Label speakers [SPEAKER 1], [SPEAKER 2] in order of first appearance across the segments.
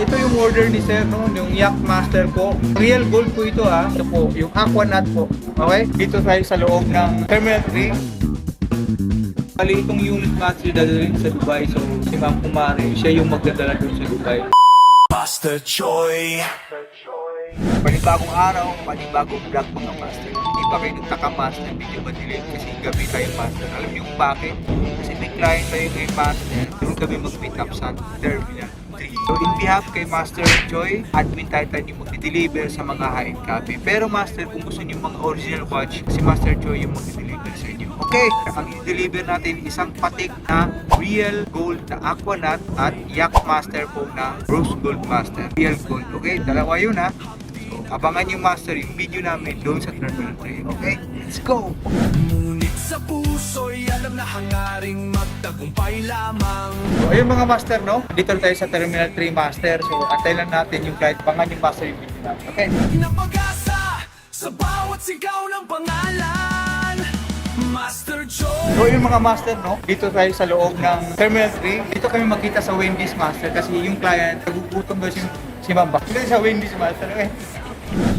[SPEAKER 1] Ito yung order ni Sir, no? Yung Yak Master po. Real gold po ito ha. Ito po, yung Aquanaut po. Okay? Dito tayo sa loob ng Terminal 3. Bali itong unit master dadalhin sa Dubai. So si Ma'am Kumari, siya yung magdadala doon sa Dubai.
[SPEAKER 2] Master Choi.
[SPEAKER 1] Panibagong araw, panibagong vlog mga master. Hindi pa kayo nagtaka master, medyo madilim kasi gabi tayo master. Alam niyo kung bakit? Kasi may client tayo kay master, doon kami mag-meet up sa Terminal 3. So in behalf kay Master Choi, admin tayo yung mag-deliver sa mga high-end copy. Pero master, kung gusto niyo mga original watch, si Master Choi yung mag-deliver sa inyo. Okay, ang i-deliver natin isang patik na real gold na Aquanaut at Yak Master po na Rose Gold Master. Real gold, okay? Dalawa yun ha. Abangan yung master yung video namin doon sa Terminal 3. Okay? Let's go!
[SPEAKER 2] Ngunit sa puso'y alam na hangaring magtagumpay lamang.
[SPEAKER 1] So ayun mga master, no? Dito tayo sa Terminal 3 master. So antay lang natin yung kahit pangan yung master yung video namin. Okay?
[SPEAKER 2] Napag-asa sa bawat sigaw ng pangalan, Master Choi.
[SPEAKER 1] So yung mga master, no? Dito tayo sa loob ng Terminal 3. Dito kami magkita sa Wendy's master kasi yung client, nagugutom daw si Mamba. Dito sa Wendy's master, okay?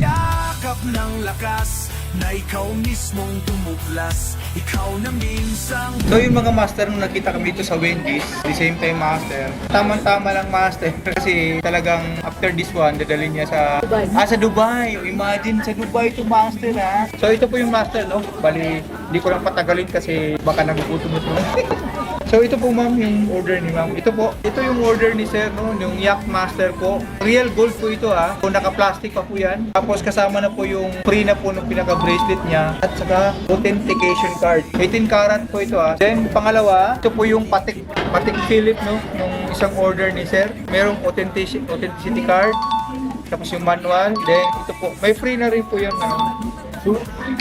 [SPEAKER 2] Yakap ng lakas na ikaw mismong tumuklas. Ikaw na minsang
[SPEAKER 1] So yung mga master nung nakita kami dito sa Wendy's, the same time master, tamang-tama lang master kasi talagang after this one, dadalhin niya sa Dubai. Sa Dubai. Imagine sa Dubai to master ha. So ito po yung master, no? Bali, hindi ko lang patagalin kasi baka nagugutom ito. So ito po ma'am yung order ni ma'am. Ito po, ito yung order ni sir, no? Yung Yak Master po. Real gold po ito ha. So naka-plastic pa po yan. Tapos kasama na po yung free na po ng pinaka-bracelet niya. At saka authentication card. 18 karat po ito ha. Then pangalawa, ito po yung patik Philip, no? Yung isang order ni sir. Merong authenticity card. Tapos yung manual. Then ito po, may free na rin po yung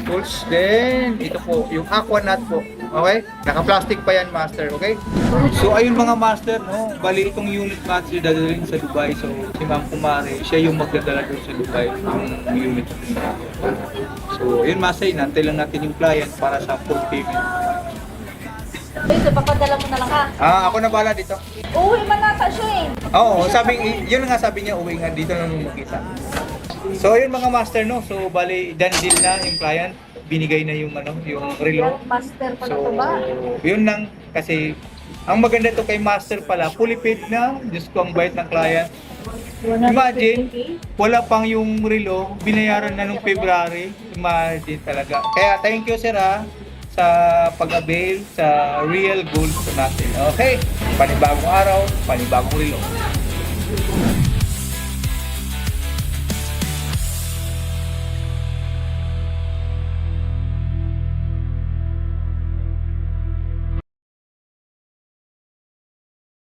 [SPEAKER 1] tools. Then ito po, yung Aquanaut po. Okay? Naka-plastic pa yan, master. Okay? So, ayun mga master, no? Bali, itong unit master dadalhin sa Dubai. So, si Ma'am Kumari, siya yung magdadala doon sa Dubai. Yung unit. So, yun master, inantay lang natin yung client para sa full payment.
[SPEAKER 3] Dito, papadala mo na lang ha.
[SPEAKER 1] Ako na bala dito.
[SPEAKER 3] Uwi man nata siya eh.
[SPEAKER 1] Oo, yun nga sabi niya, uwi nga dito na nung makita. So, ayun mga master, no? So, bali, done deal na yung client. Binigay na yung yung relo.
[SPEAKER 3] Master pa na
[SPEAKER 1] So,
[SPEAKER 3] to ba?
[SPEAKER 1] yun lang kasi ang maganda to kay master pala, fully paid na. Diyos ko, ang bait ng client. Imagine,
[SPEAKER 3] 150K?
[SPEAKER 1] wala pang yung relo, binayaran na nung February. Imagine talaga. Kaya thank you sir ha, sa pag-avail sa real gold natin. Okay, panibagong araw, panibagong relo.